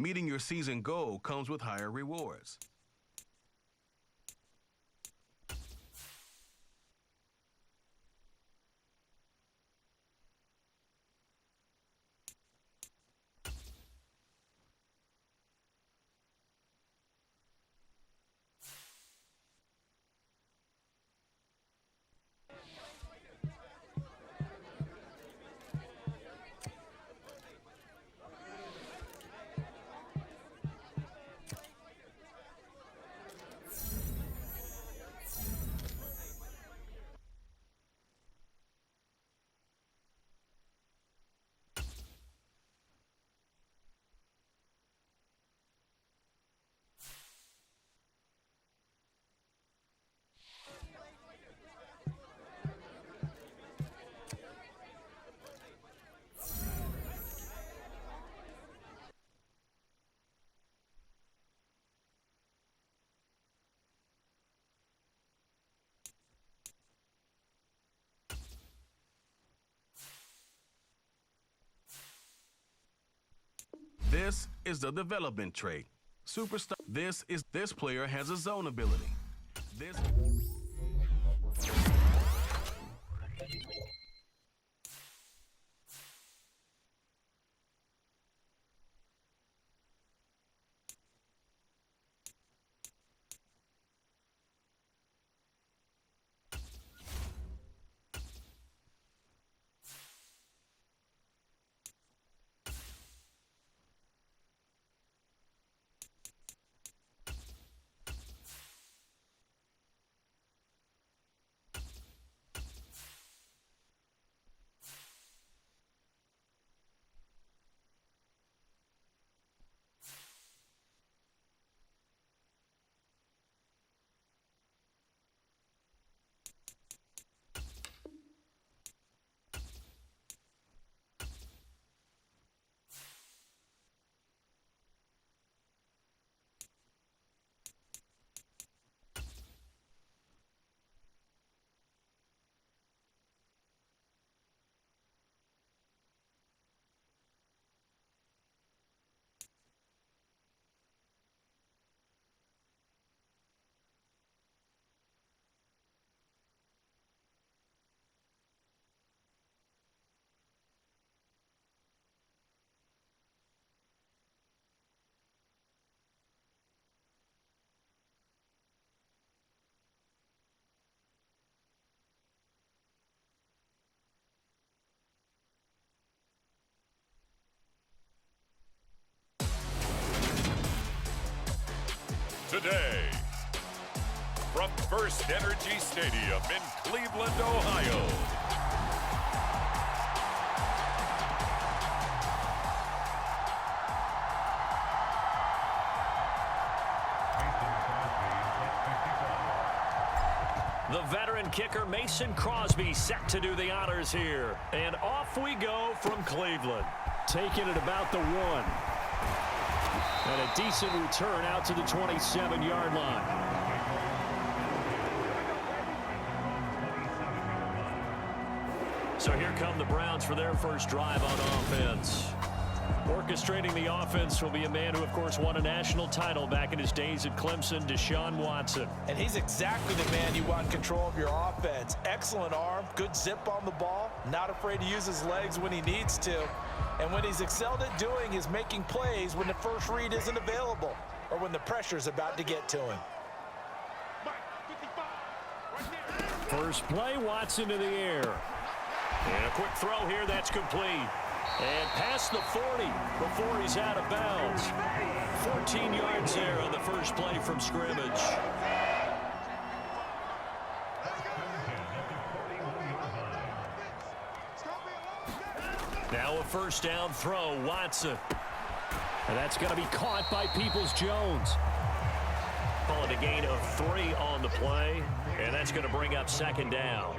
Meeting your season goal comes with higher rewards. This is the development trait. Superstar. This player has a zone ability. This. Today, from First Energy Stadium in Cleveland, Ohio. The veteran kicker Mason Crosby set to do the honors here. And off we go from Cleveland. Taking it about the 1. And a decent return out to the 27-yard line. So here come the Browns for their first drive on offense. Orchestrating the offense will be a man who, of course, won a national title back in his days at Clemson, Deshaun Watson. And he's exactly the man you want control of your offense. Excellent arm, good zip on the ball, not afraid to use his legs when he needs to. And when he's excelled at doing is making plays when the first read isn't available or when the pressure's about to get to him. First play, Watson to the air. And a quick throw here, that's complete. And past the 40 before he's out of bounds. 14 yards there on the first play from scrimmage. Now a first down throw, Watson. And that's going to be caught by Peoples-Jones. Call it a gain of 3 on the play. And that's going to bring up second down.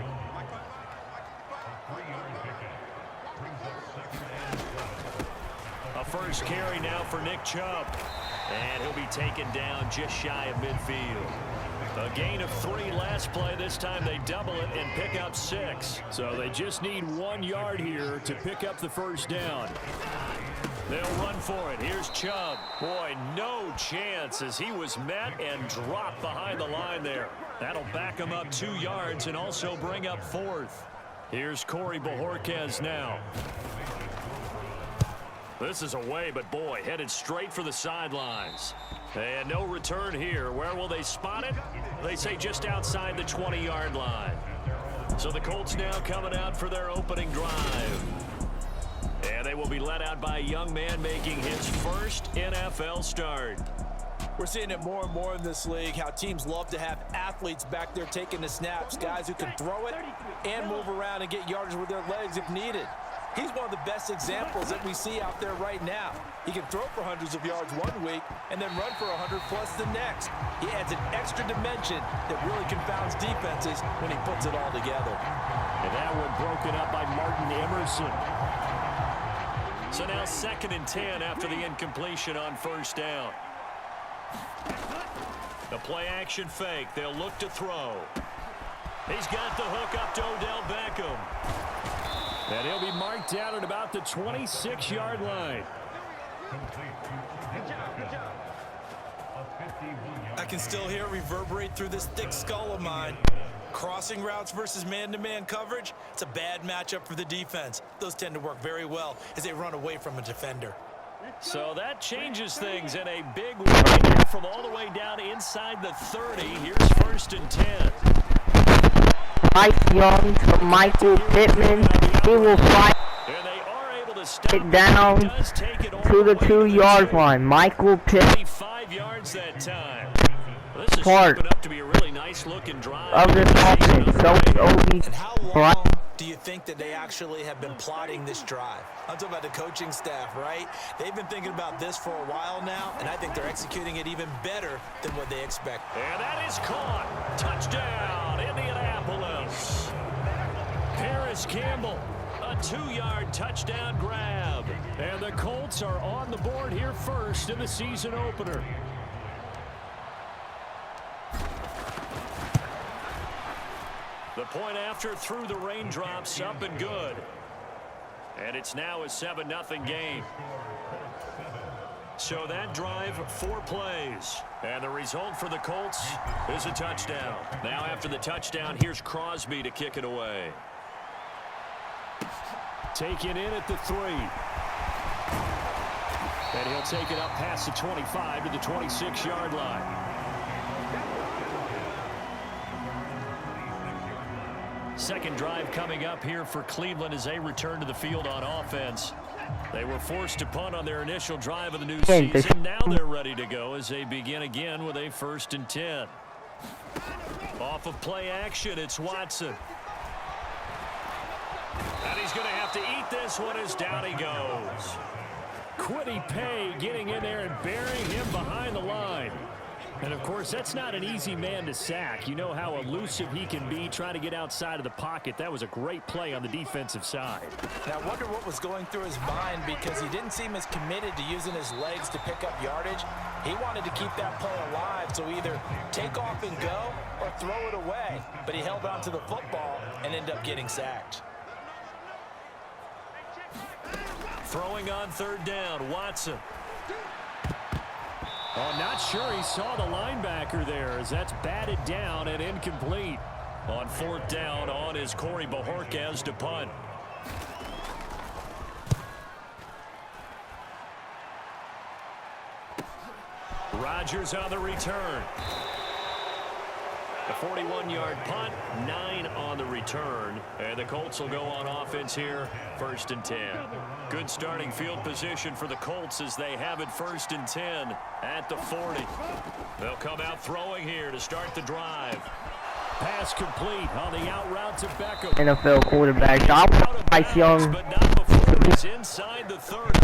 A first carry now for Nick Chubb. And he'll be taken down just shy of midfield. A gain of 3 last play. This time they double it and pick up 6. So they just need 1 yard here to pick up the first down. They'll run for it. Here's Chubb. Boy, no chance as he was met and dropped behind the line there. That'll back him up 2 yards and also bring up 4th. Here's Corey Bojorquez now. This is away, but boy, headed straight for the sidelines. And no return here. Where will they spot it? They say just outside the 20-yard line. So the Colts now coming out for their opening drive. And they will be led out by a young man making his first NFL start. We're seeing it more and more in this league, how teams love to have athletes back there taking the snaps, guys who can throw it and move around and get yardage with their legs if needed. He's one of the best examples that we see out there right now. He can throw for hundreds of yards one week and then run for 100+ the next. He adds an extra dimension that really confounds defenses when he puts it all together. And that one broken up by Martin Emerson. So now 2nd and 10 after the incompletion on 1st down. The play action fake. They'll look to throw. He's got the hook up to Odell Beckham. And he'll be marked down at about the 26-yard line. I can still hear it reverberate through this thick skull of mine. Crossing routes versus man-to-man coverage, it's a bad matchup for the defense. Those tend to work very well as they run away from a defender. So that changes things in a big way from all the way down inside the 30. Here's 1st and 10. Bryce Young to Michael Pittman. He will fight it down to the 2-yard line. Michael Pittman. 5 yards that time. This is shaping up to be a really nice looking drive of this offense. So and how long do you think that they actually have been plotting this drive? I'm talking about the coaching staff, right? They've been thinking about this for a while now, and I think they're executing it even better than what they expect. And that is caught. Touchdown, Indianapolis. Paris Campbell, a 2-yard touchdown grab. And the Colts are on the board here first in the season opener. The point after through the raindrops, up and good. And it's now a 7-0 game. So that drive, 4 plays. And the result for the Colts is a touchdown. Now after the touchdown, here's Crosby to kick it away. Taken in at the 3. And he'll take it up past the 25 to the 26-yard line. Second drive coming up here for Cleveland as they return to the field on offense. They were forced to punt on their initial drive of the new season. Now they're ready to go as they begin again with a 1st and 10. Off of play action, it's Watson. And he's going to have to eat this one as down he goes. Quiddy Pay getting in there and burying him behind the line. And, of course, that's not an easy man to sack. You know how elusive he can be trying to get outside of the pocket. That was a great play on the defensive side. Now, I wonder what was going through his mind because he didn't seem as committed to using his legs to pick up yardage. He wanted to keep that play alive, so either take off and go or throw it away. But he held on to the football and ended up getting sacked. Throwing on 3rd down, Watson. Oh, not sure he saw the linebacker there as that's batted down and incomplete. On 4th down, on is Corey Bojorquez to punt. Rodgers on the return. A 41-yard punt, 9 on the return. And the Colts will go on offense here, 1st and 10. Good starting field position for the Colts as they have it 1st and 10 at the 40. They'll come out throwing here to start the drive. Pass complete on the out route to Beckham. NFL quarterback, Bryce Young. But not before he's inside the 30.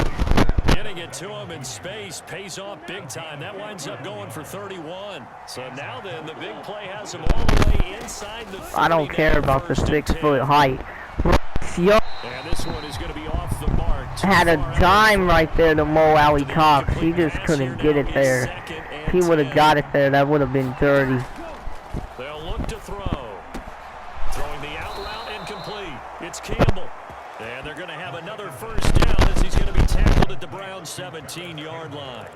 Getting it to him in space pays off big time. That winds up going for 31. So now then, the big play has him all the way inside the 30. I don't care about the 6-foot height. Bryce Young and this one is going to be off the mark. had a dime right there to Mo Alley Cox. He just couldn't get it there. If he would have got it there, that would have been dirty. They'll look to throw. Throwing the out route incomplete. It's Campbell. And they're going to have another 1st down as he's going to be tackled at the Browns 17-yard line.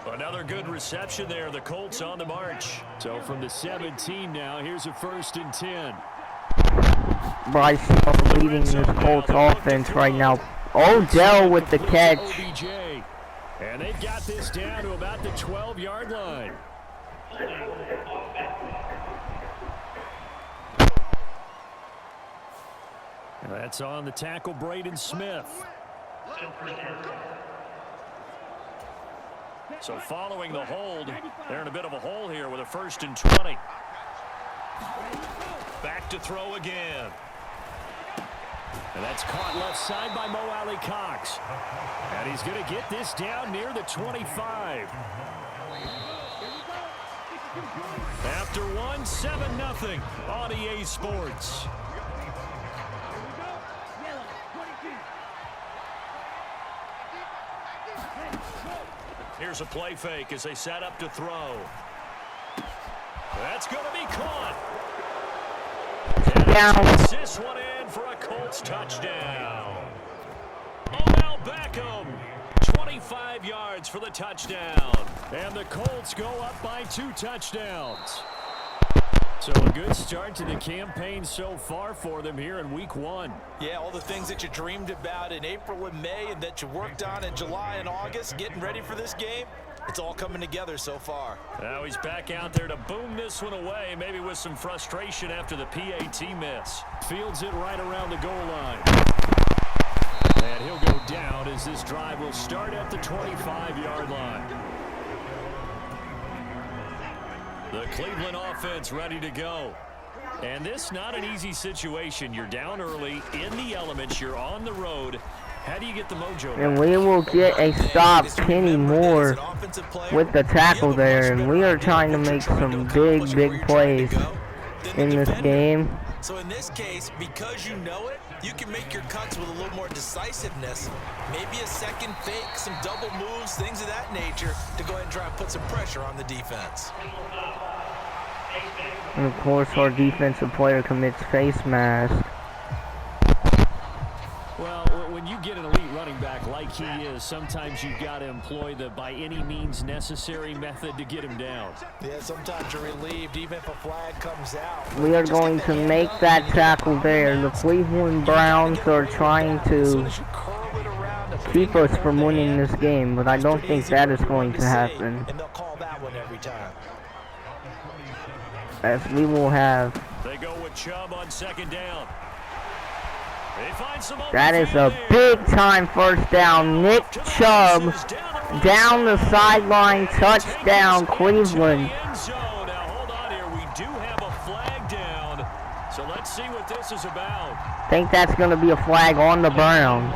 Another good reception there. The Colts on the march. So from the 17 now, here's a 1st and 10. Bryce leading this Colts offense right now. Odell with the catch. OBJ. And they've got this down to about the 12-yard line. And that's on the tackle, Braden Smith. So following the hold, they're in a bit of a hole here with a 1st and 20. Back to throw again. And that's caught left side by Mo Alley Cox. And he's going to get this down near the 25. After one, 7-0 on EA Sports. Here's a play fake as they set up to throw. That's going to be caught. Down. This one in for a Colts touchdown. Odell Beckham, 25 yards for the touchdown. And the Colts go up by 2 touchdowns. So a good start to the campaign so far for them here in week 1. Yeah, all the things that you dreamed about in April and May and that you worked on in July and August, getting ready for this game, it's all coming together so far. Now he's back out there to boom this one away, maybe with some frustration after the PAT miss. Fields it right around the goal line. And he'll go down as this drive will start at the 25-yard line. The Cleveland offense ready to go. And this not an easy situation. You're down early, in the elements, you're on the road. How do you get the mojo? And we will get a stop, Kenny Moore, with the tackle there. And we are trying to make some big plays in this game. So in this case, because you know it, you can make your cuts with a little more decisiveness. Maybe a second fake, some double moves, things of that nature to go ahead and try and put some pressure on the defense. And of course, our defensive player commits face mask. Well, when you get an elite running back like he is, sometimes you've got to employ the by any means necessary method to get him down. Yeah, sometimes you're relieved even if a flag comes out. We are going to make that tackle there. The Cleveland Browns are trying to keep us from winning this game, but I don't think that is going to happen. And they'll call that one every time. As we will have. They go with Chubb on 2nd down. That is a big-time first down. Nick Chubb down the sideline, touchdown, Cleveland. Now hold on here. We do have a flag down. So let's see what this is about. I think that's going to be a flag on the Browns.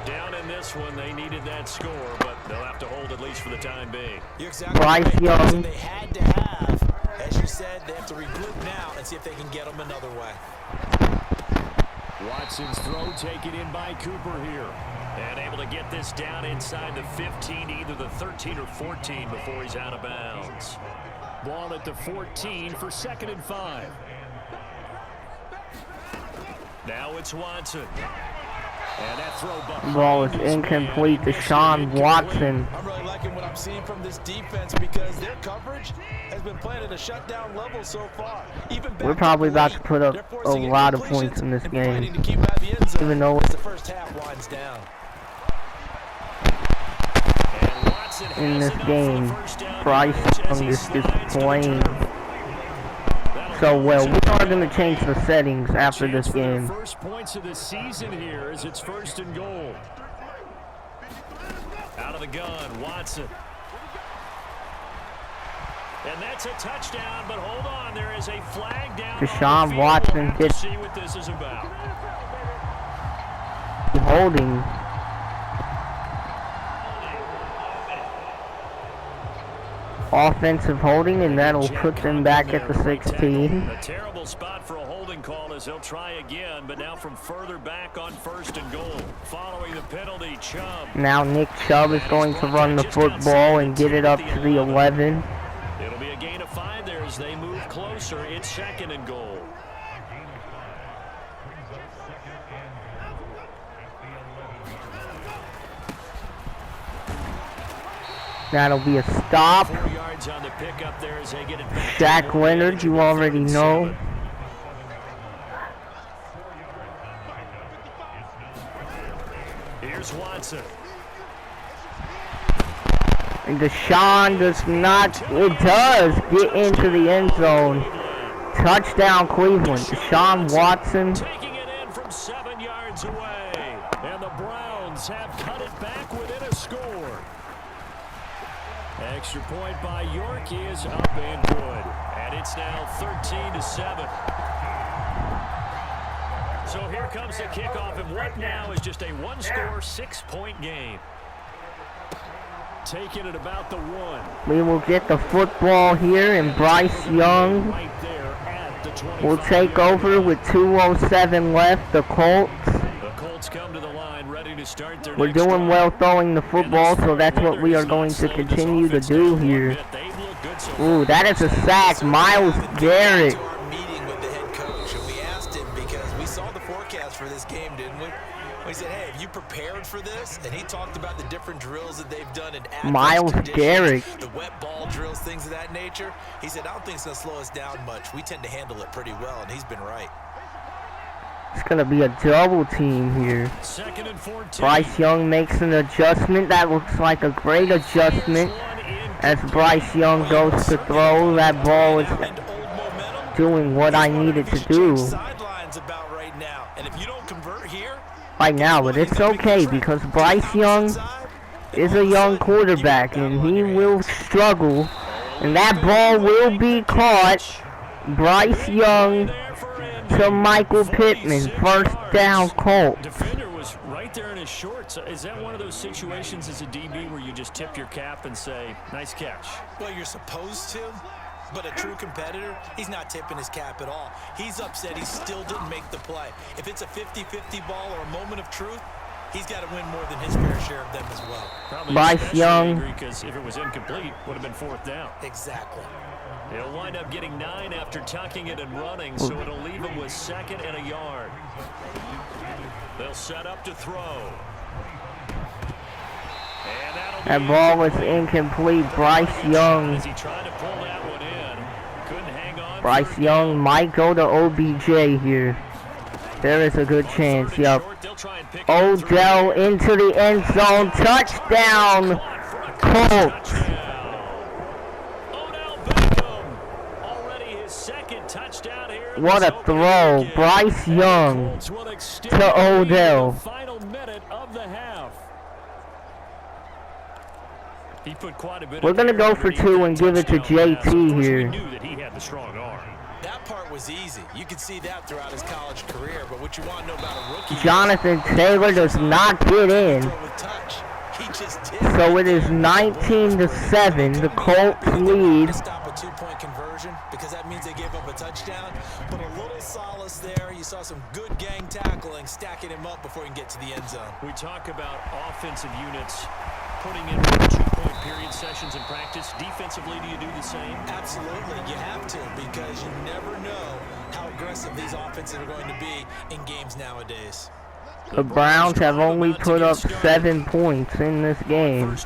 Down in this one, they needed that score, but they'll have to hold at least for the time being. You're exactly Bryce right. Young. They had to have. As you said, they have to regroup now and see if they can get them another way. Watson's throw taken in by Cooper here. And able to get this down inside the 15, either the 13 or 14 before he's out of bounds. Ball at the 14 for 2nd and 5. Now it's Watson. And that throw Ball is incomplete to Sean Watson. I'm really liking what I'm seeing from this defense because their coverage has been playing at a shutdown level so far. We're probably about to put up a lot of points in this game, even though the first half winds down. In this game, Bryce Young is just playing so well. We are going to change the settings after this game. First points of the season here as it's 1st and goal. Out of the gun, Watson. And that's a touchdown, but hold on, there is a flag down. Deshaun Watson gets see what this is about. Holding. Offensive holding, and that'll put them back at the 16. A terrible spot for a holding call as they'll try again, but now from further back on 1st and goal. Following the penalty, Chubb. Now Nick Chubb is going to run the football and get it up to the 11. It'll be a gain of 5 there as they move closer. It's 2nd and goal. That'll be a stop. 4 yards on the pickup there as they get it back. Shaq Leonard, you already know. Here's Watson. And Deshaun does not, it does get into the end zone. Touchdown Cleveland. Deshaun Watson. Taking it in from 7 yards away. And the Browns have cut it back within a score. Extra point by York is up and good. And it's now 13-7. So here comes the kickoff, and what now is just a one-score, 6-point game. Taking it about the 1. We will get the football here, and Bryce Young Right there at the 25. will take over with 2:07 left. The Colts. The Colts come to the line, ready to start their We're next doing drive. well throwing the football, so that's what we are going to continue to do here. Ooh, that is a sack. Myles Garrett. To our meeting with the head coach, and we asked him because we saw the forecast for this game, didn't we? We said, hey, have you prepared for this? And he talked about the different drills that they've done in adverse Myles conditions, Garrett. the wet ball drills, things of that nature. He said, I don't think it's going to slow us down much. We tend to handle it pretty well, and he's been right. It's going to be a double team here. 2nd and 14. Bryce Young makes an adjustment. That looks like a great adjustment. As Bryce Young goes to throw, that ball is doing what I needed to do right now. But it's okay because Bryce Young is a young quarterback and he will struggle. And that ball will be caught. Bryce Young to Michael Pittman. First down, Colts. Defender was right there in his shorts. Is that one of those situations as a DB where you just tip your cap and say, nice catch? Well, you're supposed to, but a true competitor, he's not tipping his cap at all. He's upset he still didn't make the play. If it's a 50-50 ball or a moment of truth, he's got to win more than his fair share of them as well. Probably Bryce Young. Because if it was incomplete, would have been 4th down. Exactly. He'll wind up getting 9 after tucking it and running, so it'll leave him with 2nd and a yard. They'll set up to throw. And that ball was incomplete. Bryce Young. As he tried to pull that one in, couldn't hang on. Bryce Young might go to OBJ here. There is a good chance, yep. Odell into the end zone. Touchdown, Colts. What a throw. Bryce Young to Odell. We're going to go for 2 and give it to JT here. That part was easy. You could see that throughout his college career, but what you want to know about a rookie... Jonathan Taylor does not get in. So it is 19-7. The Colts lead. Stop a 2-point conversion because that means they gave up a touchdown. But a little solace there. You saw some good gang tackling, stacking him up before he can get to the end zone. We talk about offensive units putting in 2-point period sessions in practice. Defensively, do you do the same? Absolutely. You have to because you never know how aggressive these offenses are going to be in games nowadays. The Browns have only put up 7 points in this game.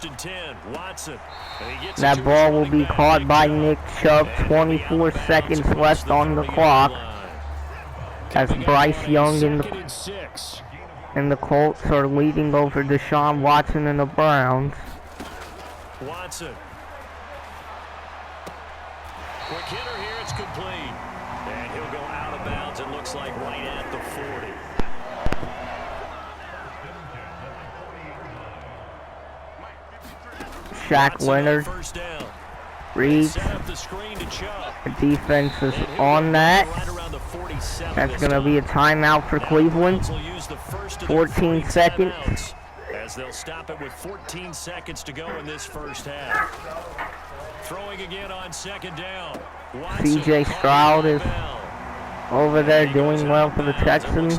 That ball will be caught by Nick Chubb. 24 seconds left on the clock. As Bryce Young and the Colts are leading over Deshaun Watson and the Browns. Watson. Quick hitter here, it's complete. And he'll go out of bounds, it looks like right at the 40. Shaq Leonard reads. The defense is on that. That's going to be a timeout for Cleveland. 14 seconds. As they'll stop it with 14 seconds to go in this first half. Throwing again on 2nd down. C.J. Stroud is over there doing well for the Texans.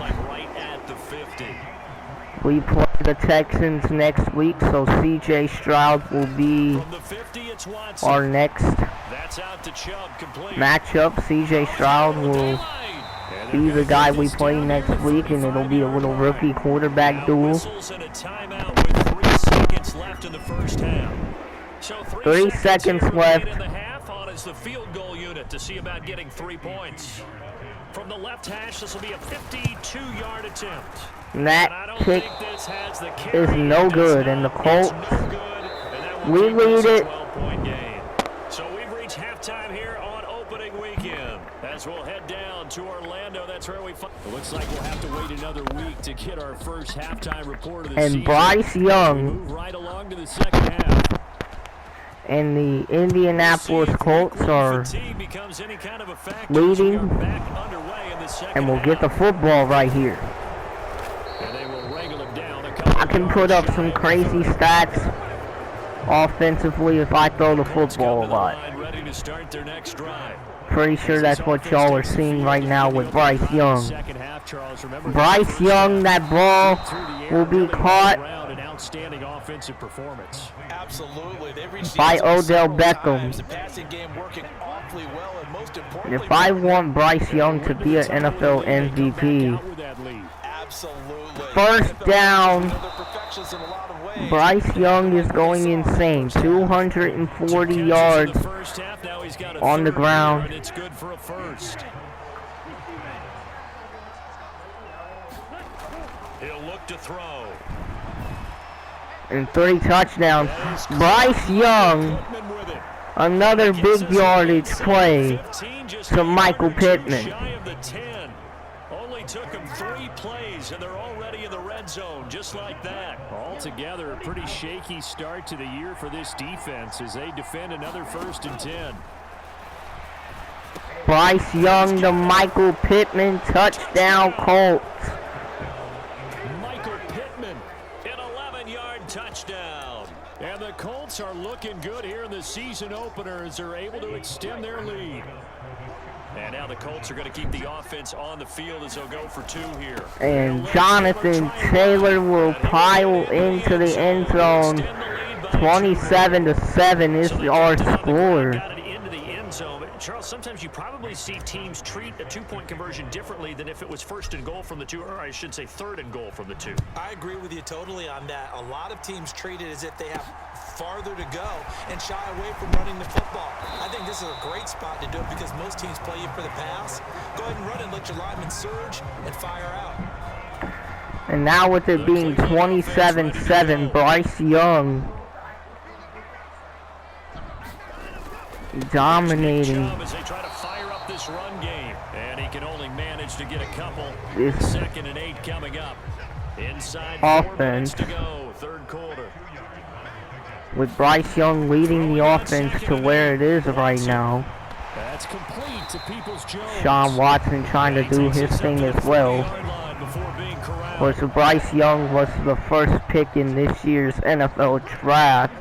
We play the Texans next week, so C.J. Stroud will be our next matchup. C.J. Stroud will be the guy we play next week, and it'll be a little rookie quarterback duel. So 3 seconds left. In the half on is the field goal unit to see about getting 3 points. From the left hash, this will be a 52-yard attempt. And that kick is no good, and the Colts we lead it. So we've reached halftime here on opening weekend. As we'll head down to Orlando, that's where we find. It looks like we'll have to wait another week to get our first halftime report of the season. And Bryce Young move right along to the second half. And the Indianapolis Colts are leading, and we'll get the football right here. I can put up some crazy stats offensively if I throw the football a lot. Pretty sure that's what y'all are seeing right now with Bryce Young. Bryce Young, that ball will be caught outstanding offensive performance. Absolutely. By Odell Beckham. If I want Bryce Young to be an NFL MVP, first down, Bryce Young is going insane. 240 yards on the ground. It's good for a first. He'll look to throw. And 3 touchdowns. Bryce Young, another big yardage play to Michael Pittman. Only took him 3 plays, and they're already in the red zone, just like that. Altogether, a pretty shaky start to the year for this defense as they defend another 1st and 10. Bryce Young to Michael Pittman, touchdown Colts. Touchdown. And the Colts are looking good here in the season opener as they're able to extend their lead. And now the Colts are going to keep the offense on the field as they'll go for 2 here. And Jonathan Taylor will pile into the end zone. 27-7 is our score. Charles, sometimes you probably see teams treat a 2-point conversion differently than if it was 1st and goal from the 2, or I should say 3rd and goal from the 2. I agree with you totally on that. A lot of teams treat it as if they have farther to go and shy away from running the football. I think this is a great spot to do it because most teams play you for the pass. Go ahead and run and let your linemen surge and fire out. And now with it being 27-7, Bryce Young dominating. As they try to fire up this run game, and he can only manage to get a couple. 2nd and 8 coming up. Inside offense 4 minutes to go, 3rd quarter. With Bryce Young leading the offense to where it is right now. That's complete to Peoples-Jones. Sean Watson trying to do his thing as well. Of course, Bryce Young was the first pick in this year's NFL draft.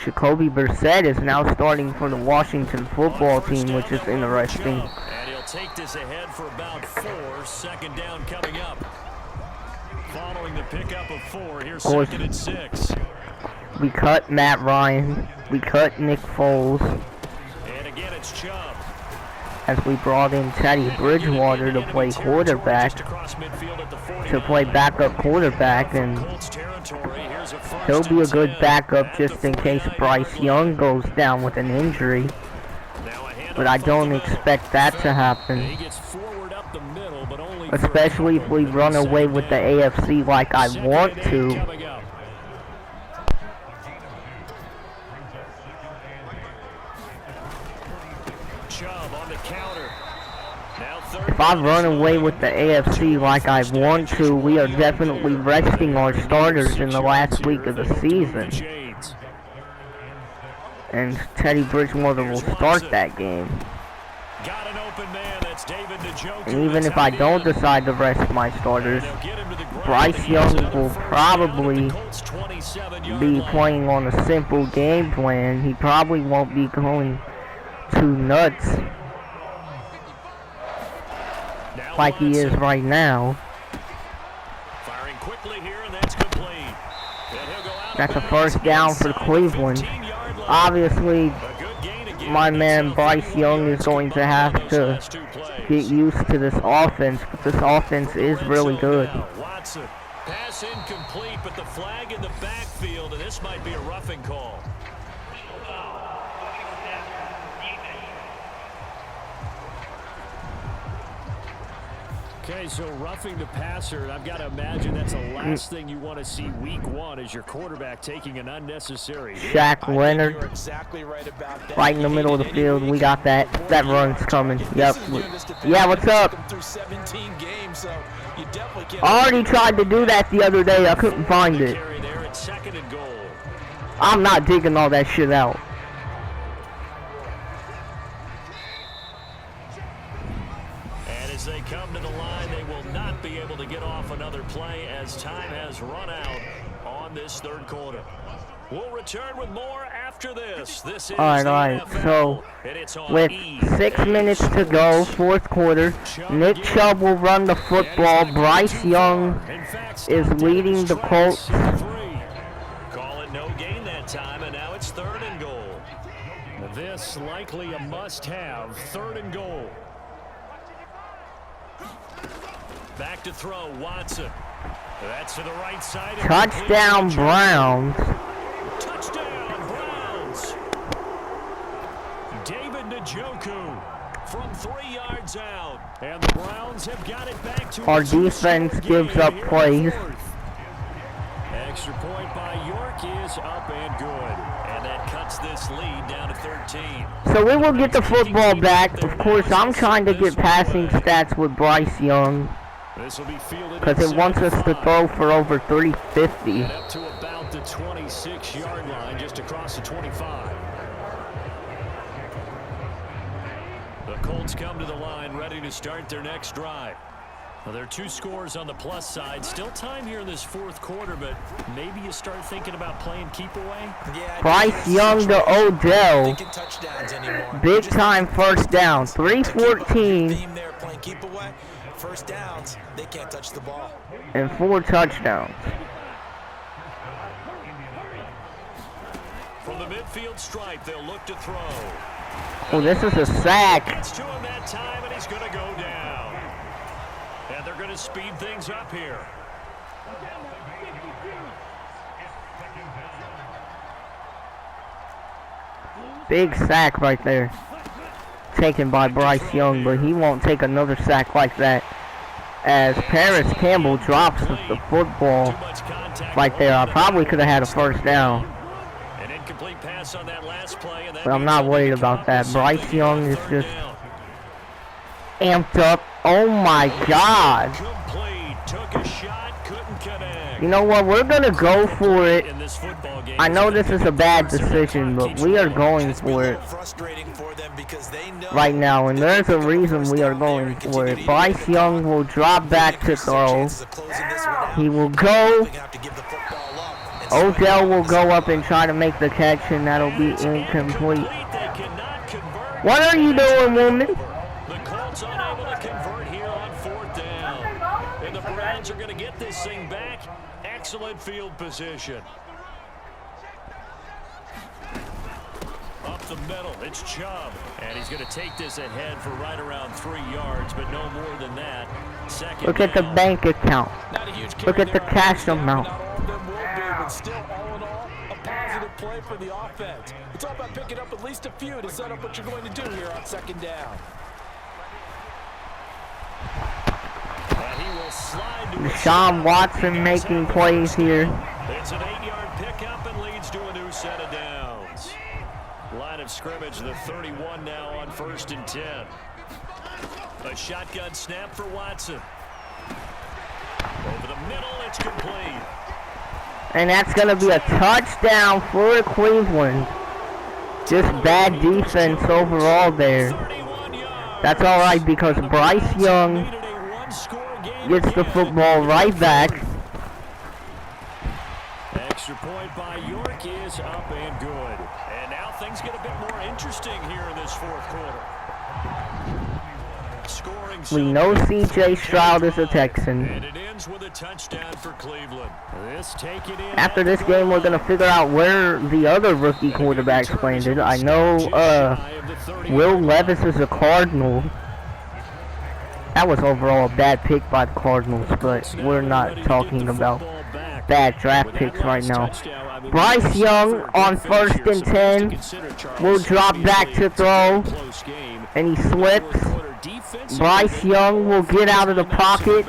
Jacoby Brissett is now starting for the Washington football team, which is interesting. And he'll take this ahead for about 4. 2nd down coming up. Following the pickup of 4, here's 2nd and 6. We cut Matt Ryan. We cut Nick Foles. And again, it's Chubb. As we brought in Teddy Bridgewater to play quarterback, to play backup quarterback, and he'll be a good backup just in case Bryce Young goes down with an injury. But I don't expect that to happen. Especially if we run away with the AFC like I want to. If I run away with the AFC like I want to, we are definitely resting our starters in the last week of the season. And Teddy Bridgewater will start that game. And even if I don't decide to rest my starters, Bryce Young will probably be playing on a simple game plan. He probably won't be going too nuts like he is right now. That's a 1st down for Cleveland. Obviously, my man Bryce Young is going to have to get used to this offense, but this offense is really good. Pass incomplete, but the flag in the backfield, and this might be a roughing call. Okay, so roughing the passer, I've got to imagine that's the last thing you want to see week one as your quarterback taking an unnecessary hit. Shaq Leonard. You're exactly right about that. Right in the middle of the field. We got that. That run's coming. Yep. Yeah, what's up? I already tried to do that the other day. I couldn't find it. I'm not digging all that shit out. And as they come to the line, they will not be able to get off another play as time has run out on this third quarter. We'll return with more after this. This is all right. So, with 6 minutes to go, fourth quarter, Nick Chubb will run the football. Bryce Young is leading the Colts. Call it no gain that time, and now it's 3rd and goal. This likely a must-have, 3rd and goal. Back to throw, Watson. That's to the right side. Touchdown, Browns. Touchdown, Browns. David Njoku from 3 yards out. And the Browns have got it back to our defense gives up plays. Extra point by York is up and good. And that cuts this lead down to 13. So we will get the football back. Of course, I'm trying to get passing stats with Bryce Young, because it wants us to throw for over 350. And up to about the 26-yard line, just across the 25. The Colts come to the line, ready to start their next drive. Well, there are 2 scores on the plus side. Still time here in this 4th quarter, but maybe you start thinking about playing keep away. Yeah, Bryce Young to Odell. Big time first down. 3:14. First downs, they can't touch the ball. And 4 touchdowns. From the midfield stripe, they'll look to throw. Oh, this is a sack. It's to him that time, and he's going to go down. And they're going to speed things up here. Big sack right there. Taken by Bryce Young, but he won't take another sack like that, as Paris Campbell drops the football right there. I probably could have had a first down, but I'm not worried about that. Bryce Young is just amped up. Oh my God. You know what? We're going to go for it. I know this is a bad decision, but we are going for it right now, and there's a reason we are going for it. Bryce Young will drop back to throw. He will go. Odell will go up and try to make the catch, and that'll be incomplete. What are you doing, woman? The Colts unable to convert here on 4th down. And the Browns are going to get this thing back. Excellent field position. Up the middle, it's Chubb. And he's going to take this ahead for right around 3 yards, but no more than that. Second Look at the down. bank account. Look at the cash amount. Still, all in all, a positive play for the offense. It's all about picking up at least a few to set up what you're going to do here on 2nd down. And he will slide to Deshaun Watson making plays here. It's an 8-yard pickup and leads to a new set of downs. Line of scrimmage, the 31 now on 1st and 10. A shotgun snap for Watson. Over the middle, it's complete. And that's going to be a touchdown for Cleveland. Just bad defense overall there. That's all right, because Bryce Young gets the football right back. Extra point by York is up and good. And now things get a bit more interesting here in this 4th quarter. Scoring. We know C.J. Stroud is a Texan. And it ends with a touchdown for Cleveland. After this game, we're going to figure out where the other rookie quarterbacks landed. I know Will Levis is a Cardinal. That was overall a bad pick by the Cardinals, but we're not talking about bad draft picks right now. Bryce Young on 1st and 10 will drop back to throw, and he slips. Bryce Young will get out of the pocket.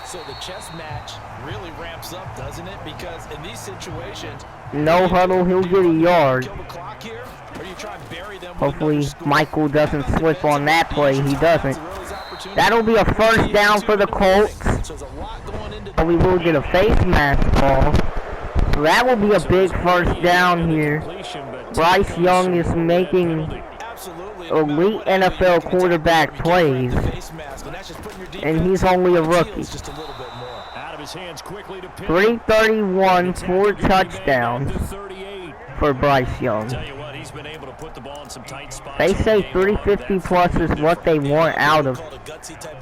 So the chess match really ramps up, doesn't it? Because in these situations, no huddle, he'll get a yard. kill the clock here, or you try and bury them with Hopefully another score. Michael doesn't slip on that play. He doesn't. That'll be a first down for the Colts. So there's a lot going into We will get a face mask ball. So that will be a big first down here. Bryce Young is making elite NFL quarterback plays, and he's only a rookie. 331, 4 touchdowns for Bryce Young. They say 350 plus is what they want out of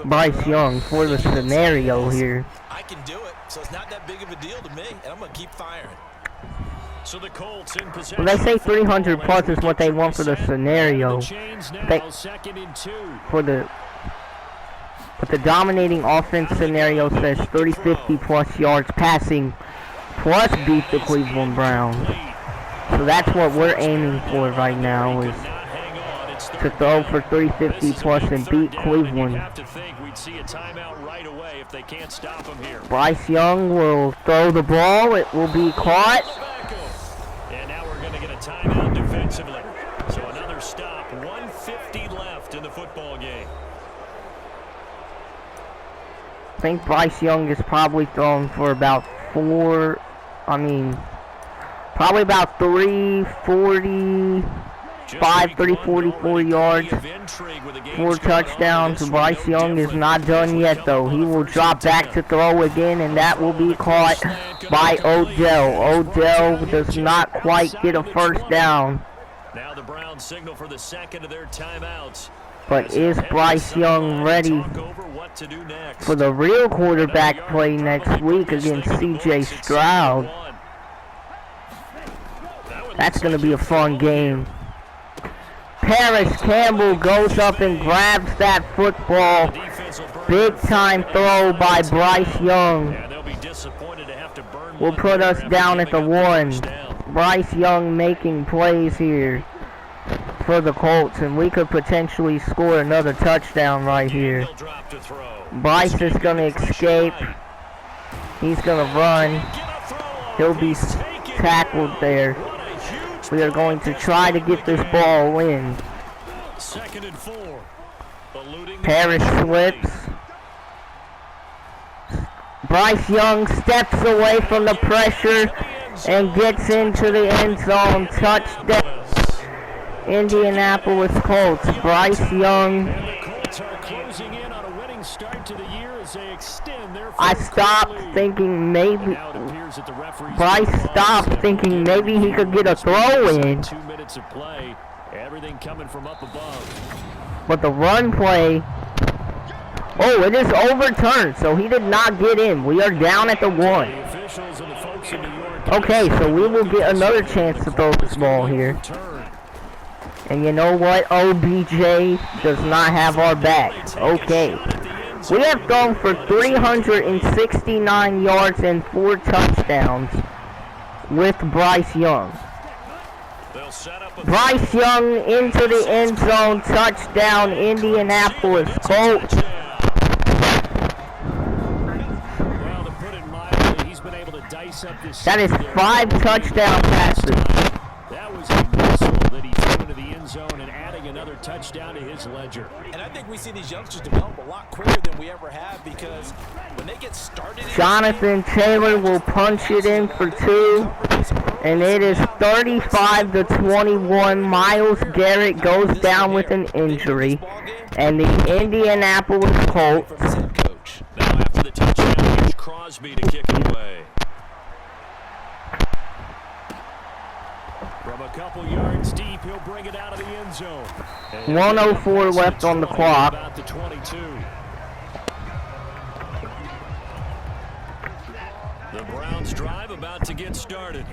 Bryce Young for the scenario here. I can do it, so it's not that big of a deal to me, and I'm going to keep firing. So the Colts in possession. Well, they say 300 plus is what they want for the scenario. But the dominating offense scenario says 350 plus yards passing plus beat the Cleveland Browns. So that's what we're aiming for right now, is to throw for 350 plus and beat Cleveland. Bryce Young will throw the ball. It will be caught. And now we're going to get a timeout defensively. So another stop. 1:50 left in the football game. I think Bryce Young is probably thrown for about probably about 344 yards, 4 touchdowns. Bryce Young is not done yet, though. He will drop back to throw again, and that will be caught by Odell. Odell does not quite get a first down. Now the Browns signal for the second of their timeouts. But is Bryce Young ready for the real quarterback play next week against C.J. Stroud? That's going to be a fun game. Paris Campbell goes up and grabs that football. Big time throw by Bryce Young. Will put us down at the 1. Bryce Young making plays here for the Colts, and we could potentially score another touchdown right here. Bryce is going to escape. He's going to run. He'll be tackled there. We are going to try to get this ball in. Paris slips. Bryce Young steps away from the pressure and gets into the end zone. Touchdown. Indianapolis Colts. Bryce Young. I stopped thinking maybe Bryce stopped thinking maybe he could get a throw in. 2 minutes of play. Everything coming from up above. But the run play, oh, it is overturned, so he did not get in. We are down at the 1. Okay, so we will get another chance to throw this ball here. And you know what? OBJ does not have our back. Okay. We have thrown for 369 yards and 4 touchdowns with Bryce Young. Bryce Young into the end zone. Touchdown, Indianapolis Colts. That is 5 touchdown passes. That was a missile that he threw into the end zone and adding another touchdown to his ledger. And I think we see these youngsters develop a lot quicker than we ever have, because when they get started, Jonathan Taylor will punch it in for 2, and it is 35-21. Miles Garrett goes down with an injury, and the Indianapolis Colts. Now after the touchdown, here's Crosby to kick it away. From a couple yards deep, he'll bring it out of the end zone. 1:04 left on the clock. About the 22. The Browns drive about to get started.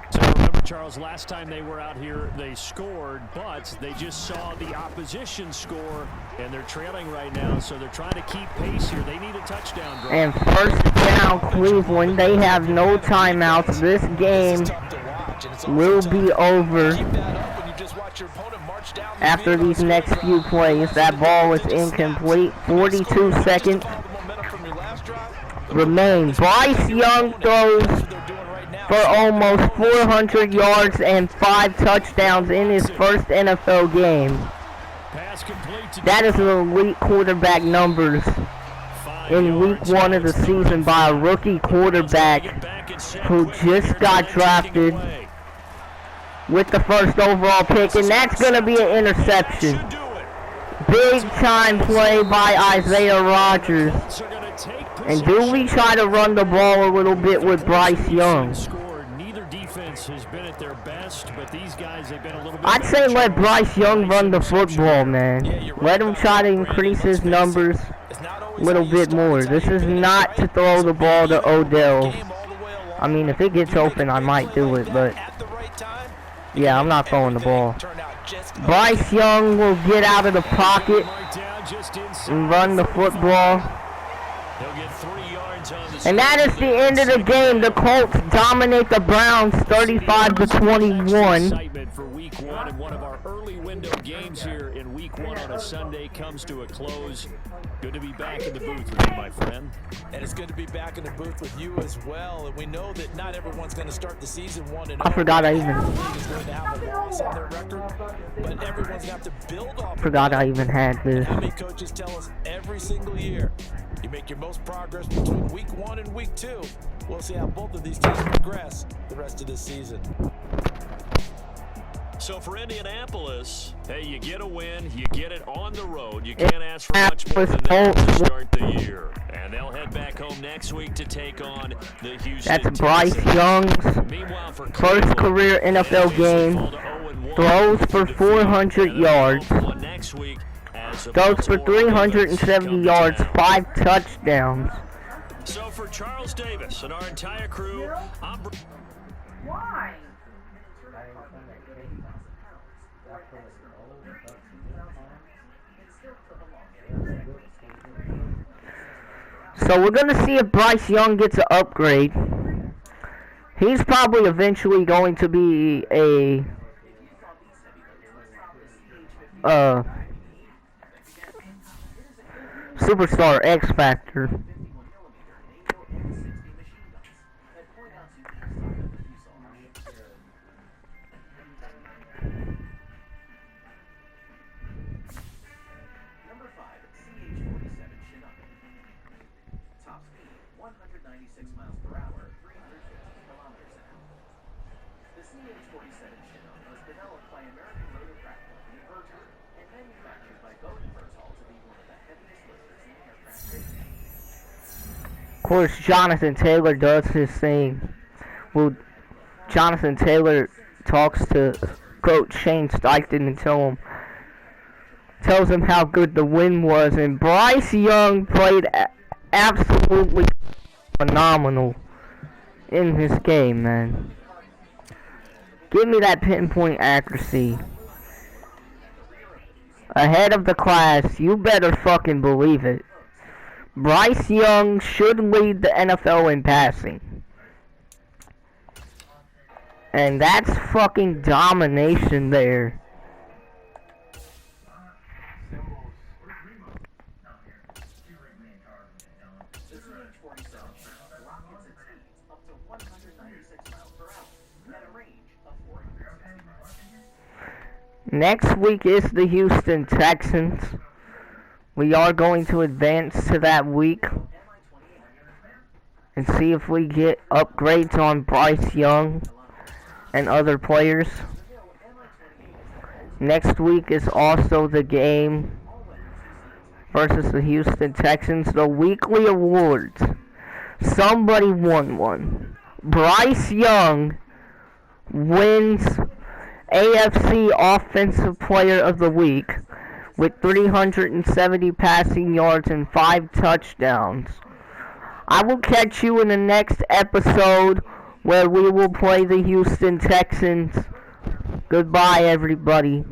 So remember, Charles, last time they were out here, they scored, but they just saw the opposition score, and they're trailing right now, so they're trying to keep pace here. They need a touchdown drive. And first down, Cleveland. They have no timeouts. This game will be over. keep that up when you just watch your opponent march down after these next few plays. That ball was incomplete. 42 seconds remain. Bryce Young throws for almost 400 yards and 5 touchdowns in his first NFL game. That is an elite quarterback numbers in week 1 of the season by a rookie quarterback who just got drafted with the first overall pick, and that's going to be an interception. Big time play by Isaiah Rodgers. And do we try to run the ball a little bit with Bryce Young? I'd say let Bryce Young run the football, man. Let him try to increase his numbers a little bit more. This is not to throw the ball to Odell. I mean, if it gets open, I might do it, but yeah, I'm not throwing the ball. Bryce Young will get out of the pocket and run the football. And that is the end of the game. The Colts dominate the Browns 35-21. For week 1, and one of our early window games here in week 1 on a Sunday comes to a close. Good to be back in the booth with you, my friend. And it's good to be back in the booth with you as well. And we know that not everyone's going to start the season 1-0. I forgot I even. But everyone's going to have to build off. Forgot I even had this. Coaches tell us every single year, you make your most progress between week 1 and week 2. We'll see how both of these teams progress the rest of this season. So for Indianapolis, hey, you get a win, you get it on the road. You can't ask for much more than that to start the year. And they'll head back home next week to take on the Houston. That's Bryce Young's first career NFL game. Throws for 400 yards. Throws for 370 yards, 5 touchdowns. So for Charles Davis and our entire crew, I'm... Why? So we're going to see if Bryce Young gets an upgrade. He's probably eventually going to be a superstar X Factor. Of course, Jonathan Taylor does his thing. Well, Jonathan Taylor talks to Coach Shane Steichen and tells him how good the win was, and Bryce Young played absolutely phenomenal in this game, man. Give me that pinpoint accuracy. Ahead of the class, you better fucking believe it. Bryce Young should lead the NFL in passing. And that's fucking domination there. Next week is the Houston Texans. We are going to advance to that week and see if we get upgrades on Bryce Young and other players. Next week is also the game versus the Houston Texans, the weekly awards. Somebody won one. Bryce Young wins AFC Offensive Player of the Week with 370 passing yards and 5 touchdowns. I will catch you in the next episode where we will play the Houston Texans. Goodbye, everybody.